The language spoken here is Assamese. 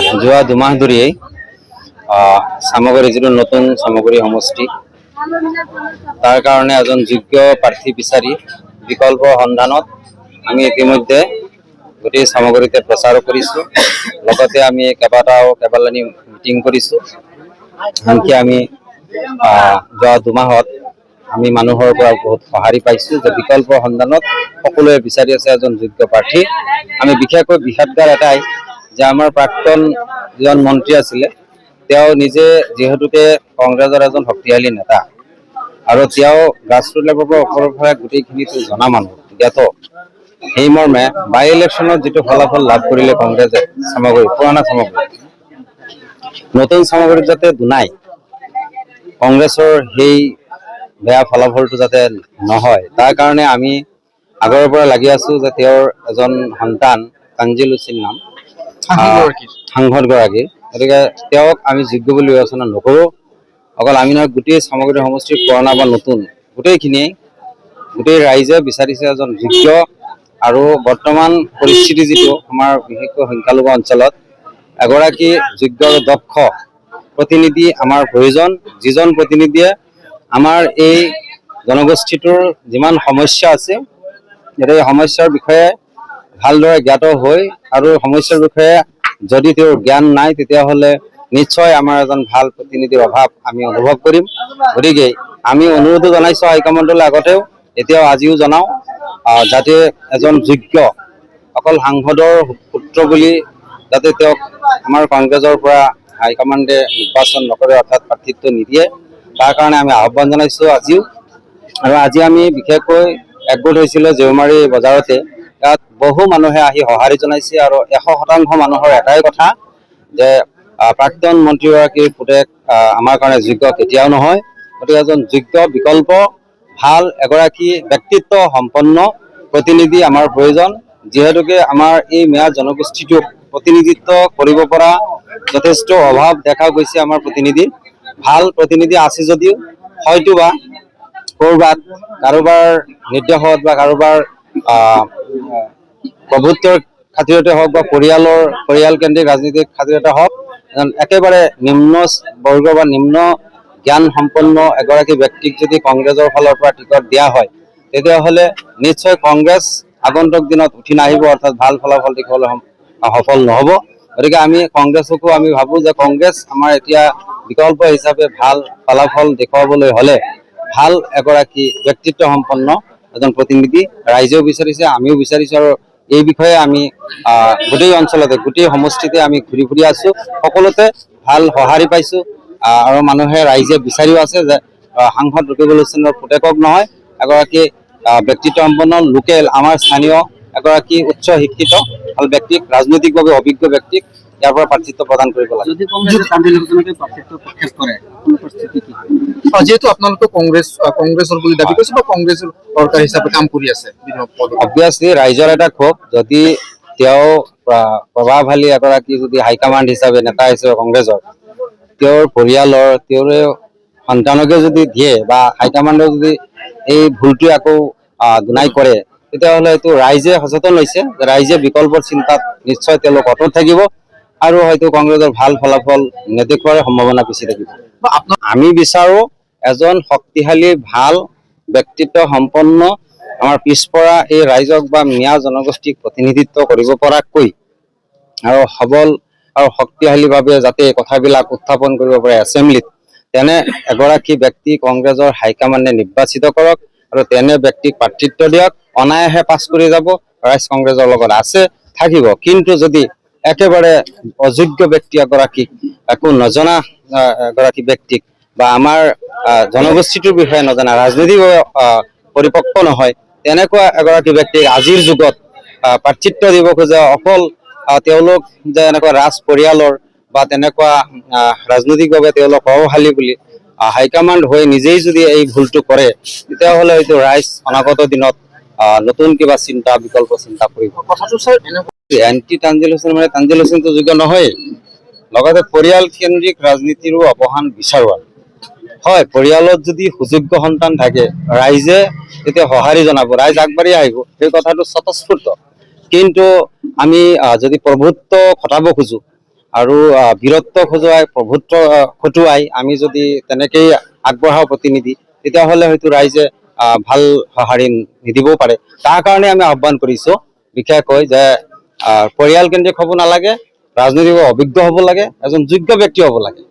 যোৱা দুমাহ ধৰিয়েই সামগ্ৰী যিটো নতুন সামগ্ৰী সমষ্টি তাৰ কাৰণে এজন যোগ্য প্ৰাৰ্থী বিচাৰি বিকল্প সন্ধানত আমি ইতিমধ্যে গোটেই সামগ্ৰীতে প্ৰচাৰ কৰিছোঁ। লগতে আমি কেইবালানি মিটিং কৰিছোঁ। আনকি আমি যোৱা দুমাহত আমি মানুহৰ পৰা বহুত সঁহাৰি পাইছোঁ যে বিকল্প সন্ধানত সকলোৱে বিচাৰি আছে এজন যোগ্য প্ৰাৰ্থী। আমি বিশেষকৈ বিষাদগাৰ এটাই যে আমাৰ প্ৰাক্তন যিজন মন্ত্ৰী আছিলে তেওঁ নিজে যিহেতুকে কংগ্ৰেছৰ এজন শক্তিশালী নেতা আৰু তেওঁ গ্ৰাছৰুট লেভেলৰ পৰা ওপৰৰ পৰা গোটেইখিনিতো জনা মানুহ জ্ঞাত। সেই মৰ্মে বাই ইলেকশ্যনত যিটো ফলাফল লাভ কৰিলে কংগ্ৰেছে সামগ্ৰী পুৰণা সামগ্ৰী নতুন সামগ্ৰীত যাতে দুনাই কংগ্ৰেছৰ সেই বেয়া ফলাফলটো যাতে নহয় তাৰ কাৰণে আমি আগৰ পৰা লাগি আছো যে তেওঁৰ এজন সন্তান তানজিল হুছেইন নাম সাংসদগৰাকী, গতিকে তেওঁক আমি যোগ্য বুলি বিবেচনা নকৰোঁ। অকল আমি নহয়, গোটেই সামগ্ৰী সমষ্টিৰ পুৰণা বা নতুন গোটেই ৰাইজে বিচাৰিছে এজন যোগ্য আৰু বৰ্তমান পৰিস্থিতি যিটো আমাৰ বিশেষকৈ সংখ্যালঘু অঞ্চলত এগৰাকী যোগ্য আৰু দক্ষ প্ৰতিনিধি আমাৰ প্ৰয়োজন, যিজন প্ৰতিনিধিয়ে আমাৰ এই জনগোষ্ঠীটোৰ যিমান সমস্যা আছে এই সমস্যাৰ বিষয়ে ভালদৰে জ্ঞাত হৈ আৰু সমস্যাৰ বিষয়ে যদি তেওঁৰ জ্ঞান নাই তেতিয়াহ'লে নিশ্চয় আমাৰ এজন ভাল প্ৰতিনিধিৰ অভাৱ আমি অনুভৱ কৰিম। গতিকে আমি অনুৰোধো জনাইছোঁ হাইকমাণ্ডলৈ আগতেও, এতিয়াও আজিও জনাওঁ যাতে এজন যোগ্য অকল সাংসদৰ পুত্ৰ বুলি যাতে তেওঁক আমাৰ কংগ্ৰেছৰ পৰা হাইকমাণ্ডে নিৰ্বাচন নকৰে অৰ্থাৎ প্ৰাৰ্থিত্ব নিদিয়ে তাৰ কাৰণে আমি আহ্বান জনাইছোঁ আজিও। আৰু আজি আমি বিশেষকৈ একগোট হৈছিলোঁ জেউমাৰী বজাৰতে, তাত বহু মানুহে আহি সঁহাৰি জনাইছে আৰু 100% মানুহৰ এটাই কথা যে প্ৰাক্তন মন্ত্ৰীগৰাকীৰ পুতেক আমাৰ কাৰণে যোগ্য কেতিয়াও নহয়। গতিকে এজন যোগ্য বিকল্প ভাল এগৰাকী ব্যক্তিত্ব সম্পন্ন প্ৰতিনিধি আমাৰ প্ৰয়োজন, যিহেতুকে আমাৰ এই মেয়ৰ জনগোষ্ঠীটোক প্ৰতিনিধিত্ব কৰিব পৰা যথেষ্ট অভাৱ দেখা গৈছে। আমাৰ ভাল প্ৰতিনিধি আছে যদিও হয়তোবা ক'ৰবাত কাৰোবাৰ নিৰ্দেশত বা কাৰোবাৰ প্ৰভুত্বৰ খাতিৰতে হওক বা পৰিয়ালকেন্দ্ৰিক ৰাজনীতিৰ খাতিৰতে হওক একেবাৰে নিম্ন বৰ্গ বা নিম্ন জ্ঞান সম্পন্ন এগৰাকী ব্যক্তিক যদি কংগ্ৰেছৰ ফালৰ পৰা টিকট দিয়া হয় তেতিয়াহ'লে নিশ্চয় কংগ্ৰেছ আগন্তুক দিনত উঠি নাহিব, অৰ্থাৎ ভাল ফলাফল দেখাবলৈ সফল নহ'ব। গতিকে আমি কংগ্ৰেছকো আমি ভাবোঁ যে কংগ্ৰেছ আমাৰ এতিয়া বিকল্প হিচাপে ভাল ফলাফল দেখুৱাবলৈ হ'লে ভাল এগৰাকী ব্যক্তিত্ব সম্পন্ন এজন প্ৰতিনিধি ৰাইজেও বিচাৰিছে, আমিও বিচাৰিছোঁ। আৰু এই বিষয়ে আমি গোটেই অঞ্চলতে গোটেই সমষ্টিতে আমি ঘূৰি ফুৰি আছোঁ, সকলোতে ভাল সঁহাৰি পাইছোঁ আৰু ৰাইজে বিচাৰিও আছে যে সাংসদ ৰকিবুল হুছেইনৰ পুতেকক নহয়, এগৰাকী ব্যক্তিত্ব সম্পন্ন লোকেল আমাৰ স্থানীয় এগৰাকী উচ্চ শিক্ষিত ভাল ব্যক্তিক, ৰাজনৈতিকভাৱে অভিজ্ঞ ব্যক্তিক ইয়াৰ পৰা প্ৰাৰ্থিত্ব প্ৰদান কৰিব লাগে। যেহেতু আপোনালোকে কংগ্ৰেছৰ বুলি দাবী কৰিছে বা কংগ্ৰেছৰ চৰকাৰ হিচাপে কাম কৰি আছে, অবভিয়াছলি ৰাইজৰ এটা ক্ষোভ, যদি তেওঁ প্ৰভাৱশালী এগৰাকী যদি হাইকমাণ্ড হিচাপে নেতা হিচাপে কংগ্ৰেছৰ তেওঁৰ পৰিয়ালৰ তেওঁৰে সন্তানকে যদি দিয়ে বা হাইকমাণ্ডে যদি এই ভুলটো আকৌ দুনাই কৰে তেতিয়াহ'লে এইটো ৰাইজে সচেতন হৈছে, ৰাইজে বিকল্পৰ চিন্তাত নিশ্চয় তেওঁলোক অটুট থাকিব আৰু হয়তো কংগ্ৰেছৰ ভাল ফলাফল নেদেখুৱাৰ সম্ভাৱনা বেছি থাকিব। আমি বিচাৰোঁ এজন শক্তিশালী ভাল ব্যক্তিত্ব সম্পন্ন আমাৰ পিছপৰা এই ৰাইজক বা মিয়া জনগোষ্ঠীক প্ৰতিনিধিত্ব কৰিব পৰাকৈ আৰু সবল আৰু শক্তিশালীভাৱে যাতে কথাবিলাক উত্থাপন কৰিব পাৰে এছেম্বলিত, তেনে এগৰাকী ব্যক্তি কংগ্ৰেছৰ হাইকমাণ্ডে নিৰ্বাচিত কৰক আৰু তেনে ব্যক্তিক প্ৰাৰ্থিত্ব দিয়ক। অনায়াসে পাছ কৰি যাব, ৰাইজ কংগ্ৰেছৰ লগত আছে থাকিব। কিন্তু যদি একেবাৰে অযোগ্য ব্যক্তি এগৰাকীক, একো নজনা এগৰাকী ব্যক্তিক বা আমাৰ জনগোষ্ঠীটোৰ বিষয়ে নজনা, ৰাজনৈতিকভাৱে পৰিপক্ক নহয় তেনেকুৱা এগৰাকী ব্যক্তিক আজিৰ যুগত প্ৰাৰ্থিত্ব দিব খোজে অকল তেওঁলোক যে এনেকুৱা ৰাজ পৰিয়ালৰ বা তেনেকুৱা ৰাজনৈতিকভাৱে তেওঁলোক প্ৰভাৱশালী বুলি হাইকমাণ্ড হৈ নিজেই যদি এই ভুলটো কৰে তেতিয়াহ'লে হয়তো ৰাইজ অনাগত দিনত নতুন কিবা বিকল্প চিন্তা কৰিব। কথাটো স্যাৰ এণ্টি তানজিল হুছেইন মানে তানজিল হুছেইনটো যোগ্য নহয়, লগতে পৰিয়াল কেন্দ্ৰিক ৰাজনীতিৰো অৱসান বিচাৰোৱা হয়। পৰিয়ালত যদি সুযোগ্য সন্তান থাকে ৰাইজে তেতিয়া সঁহাৰি জনাব, ৰাইজ আগবাঢ়ি আহিব, সেই কথাটো স্বতঃস্ফূৰ্ত। কিন্তু আমি যদি প্ৰভুত্ব খটাব খোজো আৰু বীৰত্ব খজুৱাই প্ৰভুত্ব খটুৱাই আমি যদি তেনেকেই আগবঢ়াও প্ৰতিনিধি, তেতিয়াহ'লে হয়তো ৰাইজে ভাল সঁহাৰি নিদিবও পাৰে। তাৰ কাৰণে আমি আহ্বান কৰিছো বিশেষকৈ যে পৰিয়াল কেন্দ্ৰিক হ'ব নালাগে, ৰাজনৈতিক অভিজ্ঞ হ'ব লাগে, এজন যোগ্য ব্যক্তি হ'ব লাগে।